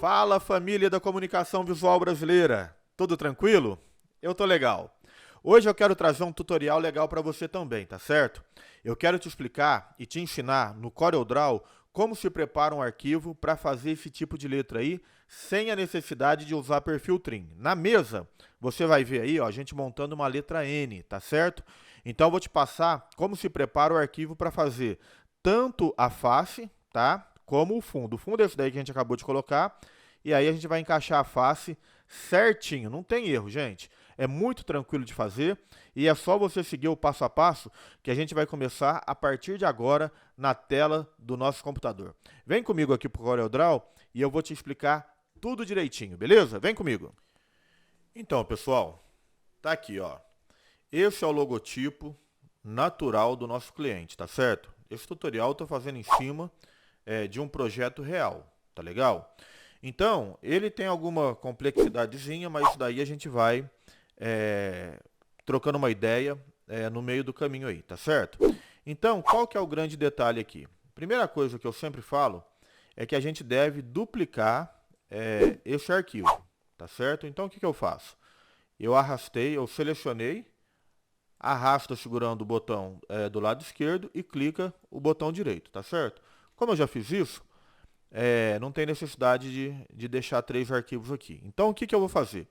Fala, família da comunicação visual brasileira. Tudo tranquilo? Eu tô legal. Hoje eu quero trazer um tutorial legal para você também, tá certo? Eu quero te explicar e te ensinar no CorelDRAW como se prepara um arquivo para fazer esse tipo de letra aí, sem a necessidade de usar perfil trim. Na mesa, você vai ver aí, ó, a gente montando uma letra N, tá certo? Então eu vou te passar como se prepara o arquivo para fazer tanto a face, tá? Como o fundo. O fundo é esse daí que a gente acabou de colocar. E aí a gente vai encaixar a face certinho. Não tem erro, gente. É muito tranquilo de fazer e é só você seguir o passo a passo que a gente vai começar a partir de agora na tela do nosso computador. Vem comigo aqui para o CorelDRAW e eu vou te explicar tudo direitinho, beleza? Vem comigo. Então, pessoal, tá aqui, ó. Esse é o logotipo natural do nosso cliente, tá certo? Esse tutorial eu estou fazendo em cima de um projeto real, tá legal? Então, ele tem alguma complexidadezinha, mas isso daí a gente vai trocando uma ideia no meio do caminho aí, tá certo? Então, qual que é o grande detalhe aqui? Primeira coisa que eu sempre falo é que a gente deve duplicar esse arquivo, tá certo? Então, o que eu faço? Eu selecionei, arrasta segurando o botão do lado esquerdo e clica o botão direito, tá certo? Como eu já fiz isso, não tem necessidade de deixar 3 arquivos aqui. Então, o que eu vou fazer?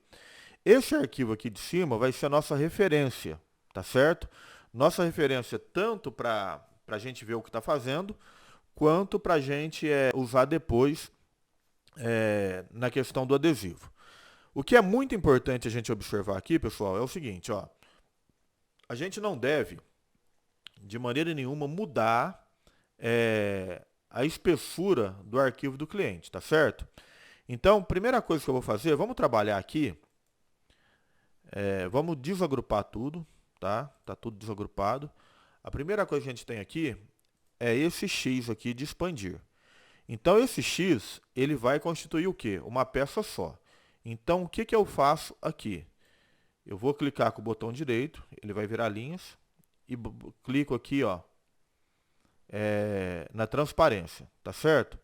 Esse arquivo aqui de cima vai ser a nossa referência, tá certo? Nossa referência tanto para a gente ver o que está fazendo, quanto para a gente usar depois na questão do adesivo. O que é muito importante a gente observar aqui, pessoal, é o seguinte, ó. A gente não deve, de maneira nenhuma, mudar a espessura do arquivo do cliente, tá certo? Então, primeira coisa que eu vou fazer, vamos trabalhar aqui, vamos desagrupar tudo, tá? Tá tudo desagrupado. A primeira coisa que a gente tem aqui é esse X aqui de expandir. Então, esse X, ele vai constituir o quê? Uma peça só. Então, o que eu faço aqui? Eu vou clicar com o botão direito, ele vai virar linhas, e clico aqui, ó, na transparência, tá certo?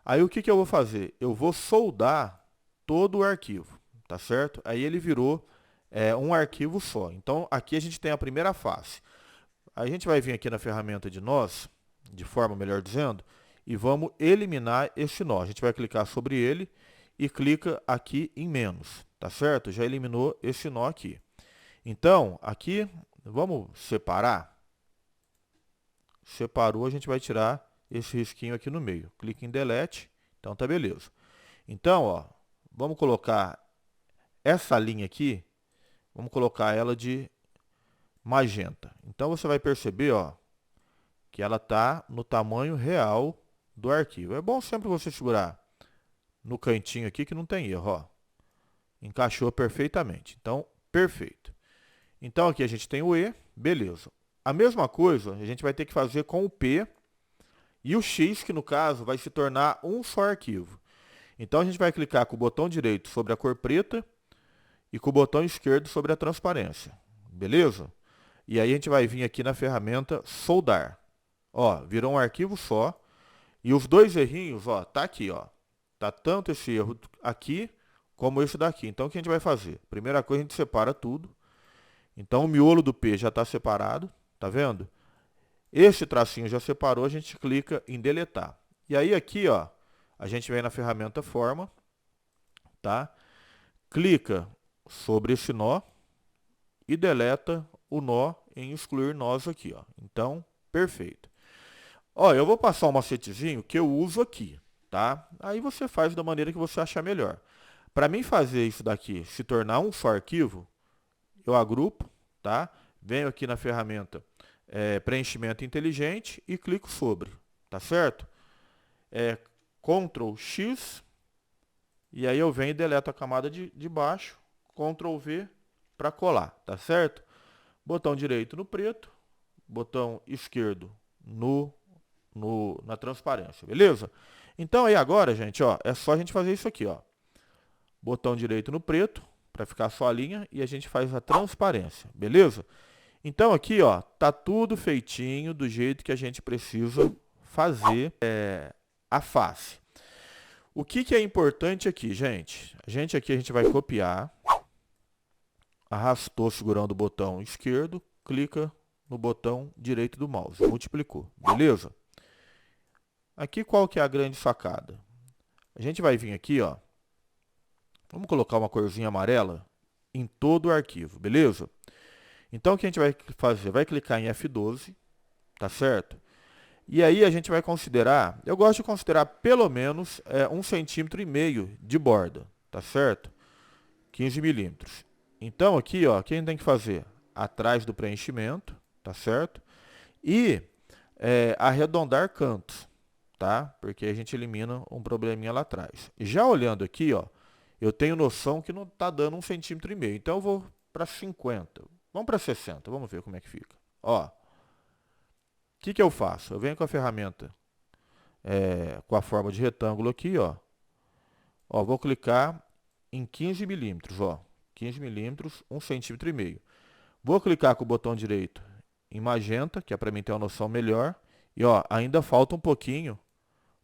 Aí o que eu vou fazer? Eu vou soldar todo o arquivo, tá certo? Aí ele virou um arquivo só. Então aqui a gente tem a primeira face. A gente vai vir aqui na ferramenta de nós, de forma melhor dizendo, e vamos eliminar esse nó. A gente vai clicar sobre ele e clica aqui em menos, tá certo? Já eliminou esse nó aqui. Então aqui, vamos separar. Separou, a gente vai tirar esse risquinho aqui no meio. Clique em Delete, então tá beleza. Então, ó, vamos colocar essa linha aqui, vamos colocar ela de magenta. Então você vai perceber, ó, que ela tá no tamanho real do arquivo. É bom sempre você segurar no cantinho aqui que não tem erro, ó. Encaixou perfeitamente. Então, perfeito. Então aqui a gente tem o E, beleza. A mesma coisa a gente vai ter que fazer com o P e o X, que no caso vai se tornar um só arquivo. Então a gente vai clicar com o botão direito sobre a cor preta e com o botão esquerdo sobre a transparência. Beleza? E aí a gente vai vir aqui na ferramenta soldar. Ó, virou um arquivo só. E os dois errinhos, ó, tá aqui, ó. Tá tanto esse erro aqui como esse daqui. Então o que a gente vai fazer? Primeira coisa, a gente separa tudo. Então o miolo do P já está separado. Tá vendo? Esse tracinho já separou, a gente clica em deletar. E aí aqui, ó, a gente vem na ferramenta forma, tá? Clica sobre esse nó e deleta o nó em excluir nós aqui, ó. Então, perfeito. Ó, eu vou passar um macetezinho que eu uso aqui, tá? Aí você faz da maneira que você achar melhor. Para mim fazer isso daqui se tornar um só arquivo, eu agrupo, tá? Venho aqui na ferramenta preenchimento inteligente e clico sobre, tá certo? Ctrl X e aí eu venho e deleto a camada de baixo, Ctrl V para colar, tá certo? Botão direito no preto, botão esquerdo na transparência, beleza? Então aí agora, gente, ó, é só a gente fazer isso aqui, ó. Botão direito no preto para ficar só a linha e a gente faz a transparência, beleza? Então aqui, ó, tá tudo feitinho do jeito que a gente precisa fazer a face. O que é importante aqui, gente? A gente vai copiar, arrastou segurando o botão esquerdo, clica no botão direito do mouse, multiplicou, beleza? Aqui qual que é a grande sacada? A gente vai vir aqui, ó, vamos colocar uma corzinha amarela em todo o arquivo, beleza? Então o que a gente vai fazer? Vai clicar em F12, tá certo? E aí a gente vai considerar, eu gosto de considerar pelo menos 1,5 cm de borda, tá certo? 15 milímetros. Então aqui, ó, o que a gente tem que fazer? Atrás do preenchimento, tá certo? E arredondar cantos, tá? Porque a gente elimina um probleminha lá atrás. Já olhando aqui, ó, eu tenho noção que não está dando 1,5 cm. Então eu vou para 50. Vamos para 60, vamos ver como é que fica. Ó, o que eu faço? Eu venho com a ferramenta, com a forma de retângulo aqui, ó. Ó, vou clicar em 15 milímetros, ó. 15 milímetros, 1,5 cm. Vou clicar com o botão direito em magenta, que é para mim ter uma noção melhor. E ó, ainda falta um pouquinho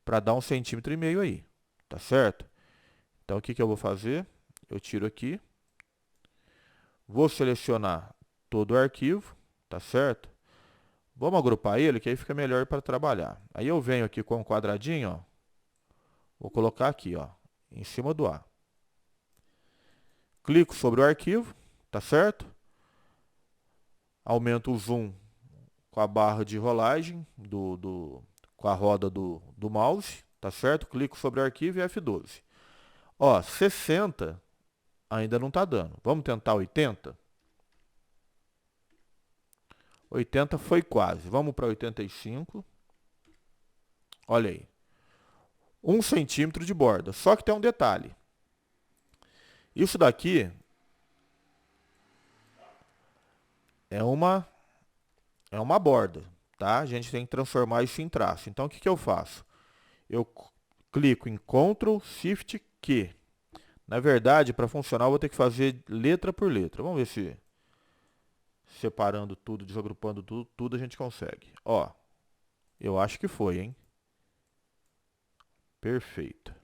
para dar 1,5 cm aí, tá certo? Então o que eu vou fazer? Eu tiro aqui, vou selecionar todo o arquivo, tá certo? Vamos agrupar ele, que aí fica melhor para trabalhar. Aí eu venho aqui com um quadradinho, ó, vou colocar aqui, ó, em cima do A. Clico sobre o arquivo, tá certo? Aumento o zoom com a barra de rolagem, com a roda do mouse, tá certo? Clico sobre o arquivo e F12. Ó, 60 ainda não está dando. Vamos tentar 80? 80 foi quase. Vamos para 85. Olha aí. 1 centímetro de borda. Só que tem um detalhe. Isso daqui é uma borda, tá? A gente tem que transformar isso em traço. Então, o que eu faço? Eu clico em Ctrl Shift Q. Na verdade, para funcionar, eu vou ter que fazer letra por letra. Vamos ver se separando tudo, desagrupando tudo a gente consegue. Ó, eu acho que foi, hein? Perfeito.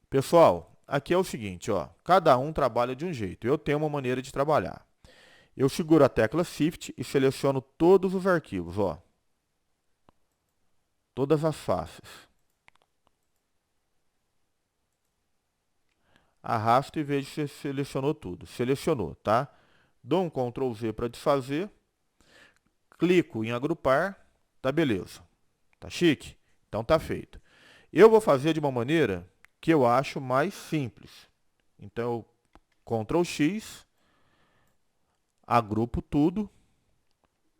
Pessoal, aqui é o seguinte, ó. Cada um trabalha de um jeito. Eu tenho uma maneira de trabalhar. Eu seguro a tecla Shift e seleciono todos os arquivos, ó. Todas as faces. Arrasto e vejo se selecionou tudo. Selecionou, tá? Dou um Ctrl Z para desfazer. Clico em agrupar. Tá beleza. Tá chique? Então tá feito. Eu vou fazer de uma maneira que eu acho mais simples. Então, Ctrl X, agrupo tudo,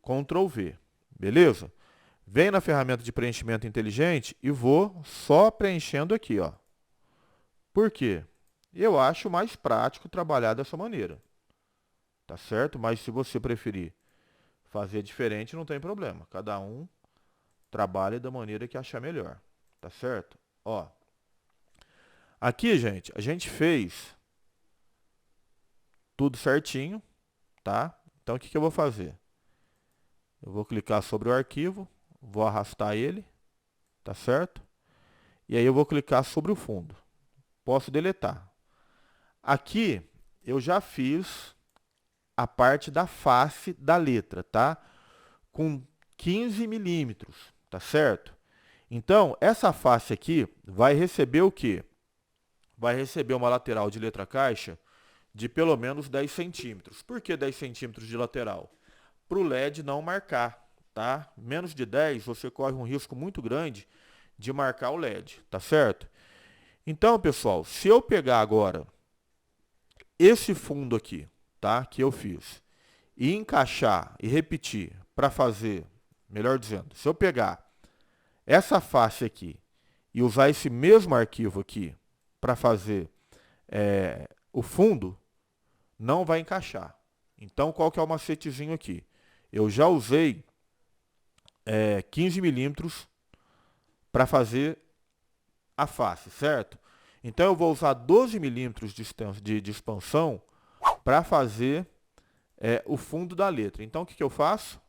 Ctrl V. Beleza? Venho na ferramenta de preenchimento inteligente e vou só preenchendo aqui, ó. Por quê? Eu acho mais prático trabalhar dessa maneira. Tá certo? Mas se você preferir fazer diferente, não tem problema. Cada um trabalha da maneira que achar melhor. Tá certo? Ó. Aqui, gente, a gente fez tudo certinho, tá? Então, o que eu vou fazer? Eu vou clicar sobre o arquivo, vou arrastar ele, tá certo? E aí eu vou clicar sobre o fundo. Posso deletar. Aqui, eu já fiz a parte da face da letra, tá? Com 15 milímetros, tá certo? Então, essa face aqui vai receber o quê? Vai receber uma lateral de letra caixa de pelo menos 10 centímetros. Por que 10 centímetros de lateral? Para o LED não marcar, tá? Menos de 10, você corre um risco muito grande de marcar o LED, tá certo? Então, pessoal, se eu pegar agora esse fundo aqui, tá? Que eu fiz, e encaixar e repetir para fazer, melhor dizendo, se eu pegar essa face aqui e usar esse mesmo arquivo aqui para fazer o fundo, não vai encaixar. Então, qual que é o macetezinho aqui? Eu já usei 15 milímetros para fazer a face, certo? Então, eu vou usar 12 milímetros de expansão para fazer o fundo da letra. Então, o que eu faço?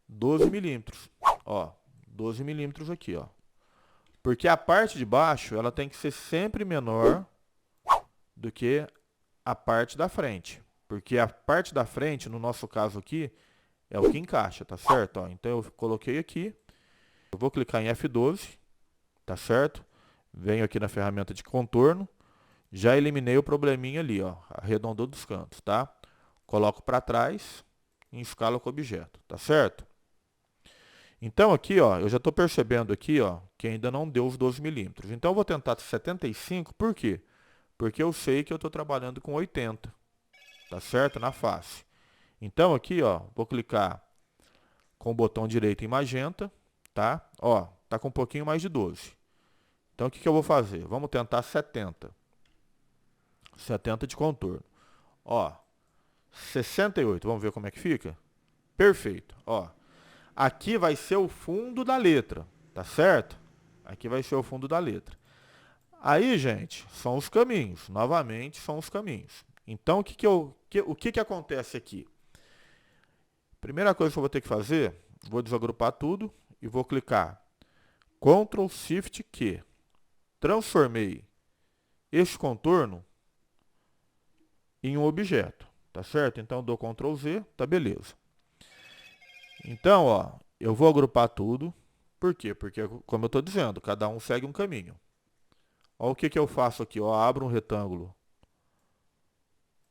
12 milímetros. Ó, 12 milímetros aqui, ó. Porque a parte de baixo, ela tem que ser sempre menor do que a parte da frente. Porque a parte da frente, no nosso caso aqui, é o que encaixa, tá certo? Ó, então eu coloquei aqui, eu vou clicar em F12, tá certo? Venho aqui na ferramenta de contorno, já eliminei o probleminha ali, ó, arredondou dos cantos, tá? Coloco para trás e escalo com o objeto, tá certo? Então aqui, ó, eu já estou percebendo aqui, ó, que ainda não deu os 12 milímetros. Então eu vou tentar 75, por quê? Porque eu sei que eu estou trabalhando com 80, tá certo? Na face. Então aqui, ó, vou clicar com o botão direito em magenta, tá? Ó, tá com um pouquinho mais de 12. Então o que eu vou fazer? Vamos tentar 70. 70 de contorno. Ó, 68, vamos ver como é que fica? Perfeito, ó. Aqui vai ser o fundo da letra, tá certo? Aqui vai ser o fundo da letra. Aí, gente, são os caminhos. Novamente, são os caminhos. Então, o que acontece aqui? Primeira coisa que eu vou ter que fazer, vou desagrupar tudo e vou clicar Ctrl Shift Q. Transformei este contorno em um objeto, tá certo? Então, dou Ctrl Z, tá beleza. Então, ó, eu vou agrupar tudo. Por quê? Porque, como eu estou dizendo, cada um segue um caminho. Ó, o que eu faço aqui? Ó, abro um retângulo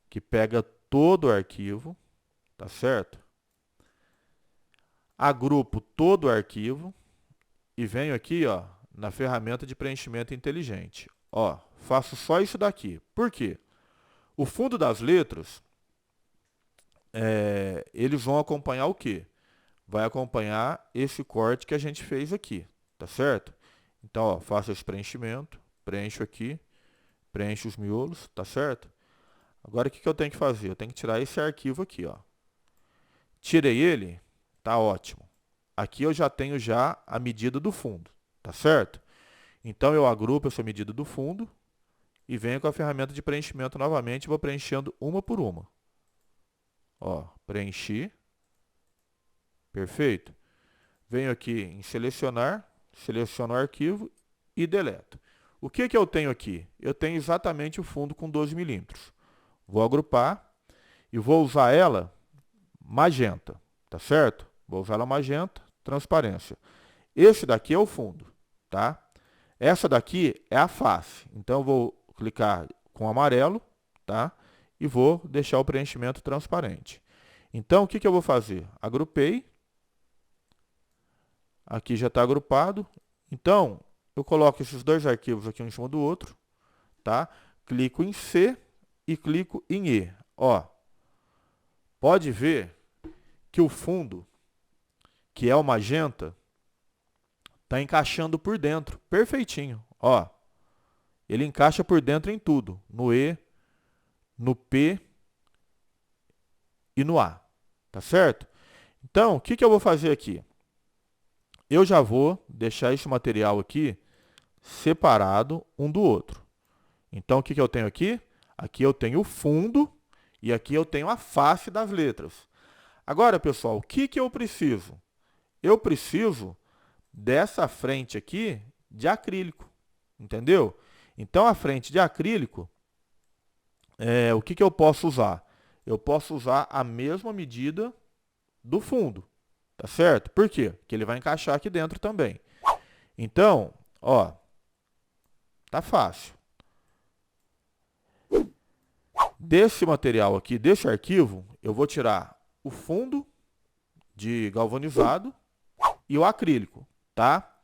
que pega todo o arquivo, tá certo? Agrupo todo o arquivo e venho aqui, ó, na ferramenta de preenchimento inteligente. Ó, faço só isso daqui. Por quê? O fundo das letras, eles vão acompanhar o quê? Vai acompanhar esse corte que a gente fez aqui, tá certo? Então, ó, faço esse preenchimento, preencho aqui, preencho os miolos, tá certo? Agora, o que eu tenho que fazer? Eu tenho que tirar esse arquivo aqui, ó. Tirei ele, tá ótimo. Aqui eu já tenho já a medida do fundo, tá certo? Então, eu agrupo essa medida do fundo e venho com a ferramenta de preenchimento novamente e vou preenchendo uma por uma. Ó, preenchi. Perfeito. Venho aqui em selecionar, seleciono o arquivo e deleto. O que eu tenho aqui? Eu tenho exatamente o fundo com 12 milímetros. Vou agrupar e vou usar ela magenta, tá certo? Vou usar ela magenta, transparência. Esse daqui é o fundo, tá? Essa daqui é a face. Então, eu vou clicar com amarelo, tá? E vou deixar o preenchimento transparente. Então, o que eu vou fazer? Agrupei. Aqui já está agrupado. Então, eu coloco esses dois arquivos aqui um em cima do outro, tá? Clico em C e clico em E. Ó, pode ver que o fundo, que é o magenta, está encaixando por dentro, perfeitinho. Ó, ele encaixa por dentro em tudo, no E, no P e no A, tá certo? Então, o que eu vou fazer aqui? Eu já vou deixar esse material aqui separado um do outro. Então, o que eu tenho aqui? Aqui eu tenho o fundo e aqui eu tenho a face das letras. Agora, pessoal, o que eu preciso? Eu preciso dessa frente aqui de acrílico, entendeu? Então, a frente de acrílico, o que eu posso usar? Eu posso usar a mesma medida do fundo, tá certo? Por quê? Porque ele vai encaixar aqui dentro também. Então, ó, tá fácil. Desse material aqui, desse arquivo, eu vou tirar o fundo de galvanizado e o acrílico, tá?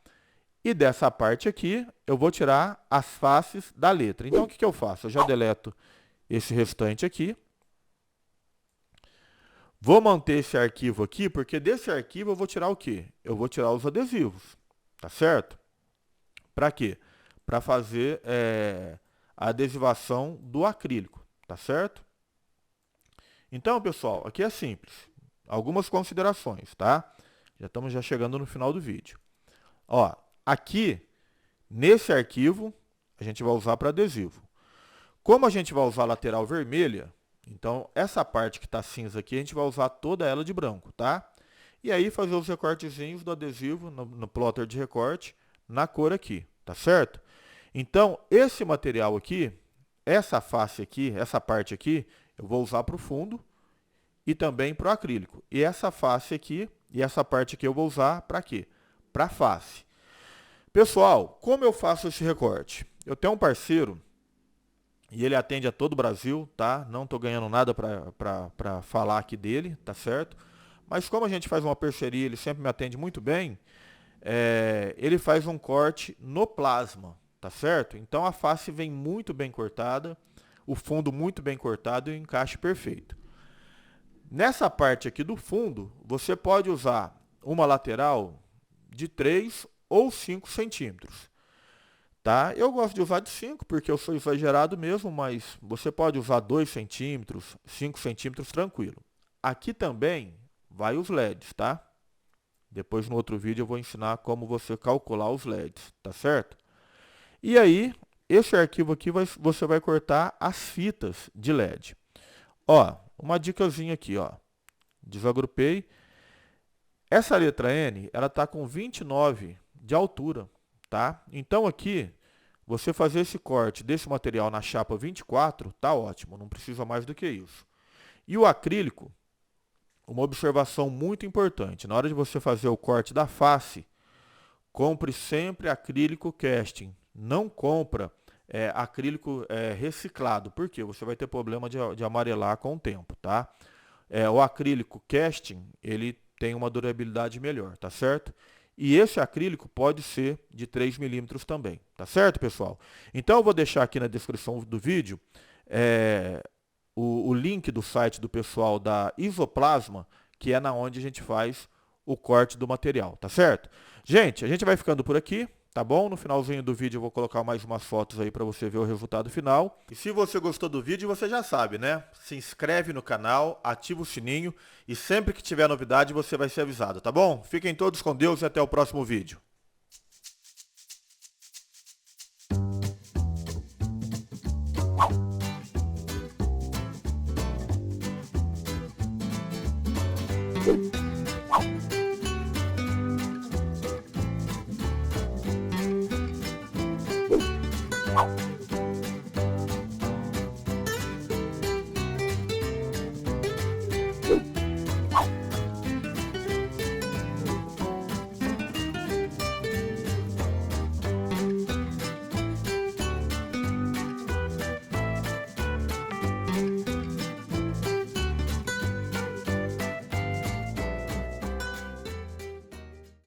E dessa parte aqui, eu vou tirar as faces da letra. Então, o que eu faço? Eu já deleto esse restante aqui. Vou manter esse arquivo aqui, porque desse arquivo eu vou tirar o quê? Eu vou tirar os adesivos, tá certo? Para quê? Para fazer a adesivação do acrílico, tá certo? Então, pessoal, aqui é simples. Algumas considerações, tá? Já estamos chegando no final do vídeo. Ó, aqui, nesse arquivo, a gente vai usar para adesivo. Como a gente vai usar a lateral vermelha, então essa parte que está cinza aqui, a gente vai usar toda ela de branco, tá? E aí fazer os recortezinhos do adesivo no plotter de recorte na cor aqui, tá certo? Então, esse material aqui, essa face aqui, essa parte aqui, eu vou usar para o fundo e também para o acrílico. E essa face aqui e essa parte aqui eu vou usar para quê? Para face. Pessoal, como eu faço esse recorte? Eu tenho um parceiro e ele atende a todo o Brasil, tá? Não estou ganhando nada para falar aqui dele, tá certo? Mas como a gente faz uma parceria, ele sempre me atende muito bem, ele faz um corte no plasma, tá certo? Então a face vem muito bem cortada, o fundo muito bem cortado e o encaixe perfeito. Nessa parte aqui do fundo, você pode usar uma lateral de 3 ou 5 centímetros. Tá? Eu gosto de usar de 5, porque eu sou exagerado mesmo, mas você pode usar 2 centímetros, 5 centímetros, tranquilo. Aqui também vai os LEDs, tá? Depois no outro vídeo eu vou ensinar como você calcular os LEDs, tá certo? E aí, esse arquivo aqui você vai cortar as fitas de LED. Ó, uma dicasinha aqui, ó. Desagrupei. Essa letra N, ela tá com 29 de altura, tá? Então aqui, você fazer esse corte desse material na chapa 24, tá ótimo, não precisa mais do que isso. E o acrílico, uma observação muito importante, na hora de você fazer o corte da face, compre sempre acrílico casting, não compra acrílico reciclado, porque você vai ter problema de amarelar com o tempo, tá? O acrílico casting, ele tem uma durabilidade melhor, tá certo? E esse acrílico pode ser de 3 milímetros também, tá certo, pessoal? Então eu vou deixar aqui na descrição do vídeo o link do site do pessoal da Isoplasma, que é na onde a gente faz o corte do material, tá certo? Gente, a gente vai ficando por aqui, tá bom? No finalzinho do vídeo eu vou colocar mais umas fotos aí para você ver o resultado final. E se você gostou do vídeo, você já sabe, né? Se inscreve no canal, ativa o sininho e sempre que tiver novidade você vai ser avisado, tá bom? Fiquem todos com Deus e até o próximo vídeo.